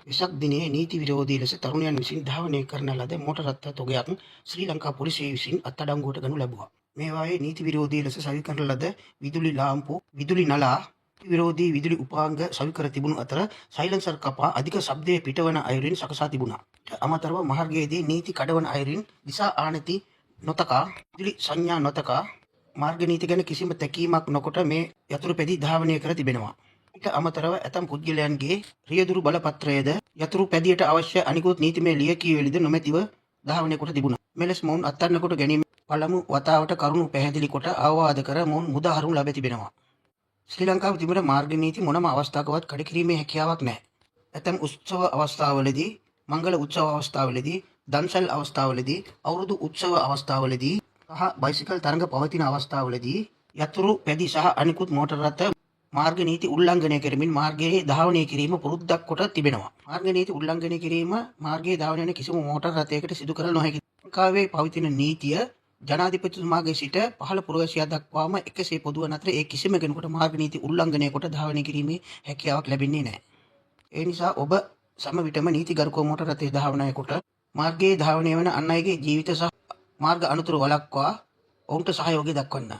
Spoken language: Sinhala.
වෙසක් දිනයේ නීති විරෝධී ලෙස තරුණයන් විසින් ධාවනය කරන ලද මෝටර් රථ තොගයක් ශ්‍රී ලංකා පොලිසිය විසින් අත්අඩංගුවට ගනු ලැබුවා. මේවායේ නීති විරෝධී ලෙස සවි කරන ලද විදුලි ලාම්පු, විදුලි නලා, විරෝධී විදුලි උපාංග සවි කර තිබුණු අතර සයිලන්සර් කපා අධික ශබ්දය පිටවන අයුරින් සකසා තිබුණා. අමතරව මාර්ගයේදී නීති කඩවන අයුරින් දිසා ආනති නොතකා, විදුලි සංඥා නොතකා මාර්ග නීති ගැන කිසිම තැකීමක් නොකොට මේ යතුරු පැදි ධාවනය කර තිබෙනවා. ඊට අමතරව ඇතම් පුද්ගලයන්ගේ රියදුරු බලපත්‍රයේද යතුරු පැදියට අවශ්‍ය අනිකුත් නීතිමය ලියකියවිලිද නොමැතිව ධාවනය කොට තිබුණා. මෙලෙස මොවුන් අත්අඩංගුවට ගැනීම පළමු වතාවට කරුණු පැහැදිලි කොට අවවාද කර මොවුන් මුදාහරුම් ලැබ තිබෙනවා. ශ්‍රී ලංකාවේ තිබෙන මාර්ග නීති මොනම අවස්ථාවකවත් කඩ කිරීමේ හැකියාවක් නැහැ. ඇතම් උත්සව අවස්ථාවලදී, මංගල උත්සව අවස්ථාවලදී, දන්සැල් අවස්ථාවලදී, අවුරුදු උත්සව අවස්ථාවලදී සහ බයිසිකල් තරඟ පවතින අවස්ථාවලදී යතුරු පැදි සහ අනිකුත් මෝටර් රථ මාර්ග නීති උල්ලංඝනය කරමින් මාර්ගයේ ධාවනය කිරීම පුරුද්දක් කොට තිබෙනවා. මාර්ග නීති උල්ලංඝනය කිරීම මාර්ගයේ ධාවනය යන කිසිම මෝටර් රථයකට සිදු කළ නොහැකි. ලංකාවේ පවතින නීතිය ජනාධිපතිතුමාගේ සිට පහළ පුරවැසියා දක්වාම එකසේ පොදුවන අතර ඒ කිසිම කෙනෙකුට මාර්ග නීති උල්ලංඝනය කොට ධාවනය කිරීමේ හැකියාවක් ලැබෙන්නේ නැහැ. ඒ නිසා ඔබ සම විටම නීතිගරුක මෝටර් රථයේ ධාවනය කොට මාර්ගයේ ධාවනය වන අන් අයගේ ජීවිත සහ මාර්ග අනතුරු වළක්වා ඔවුන්ට සහයෝගය දක්වන්න.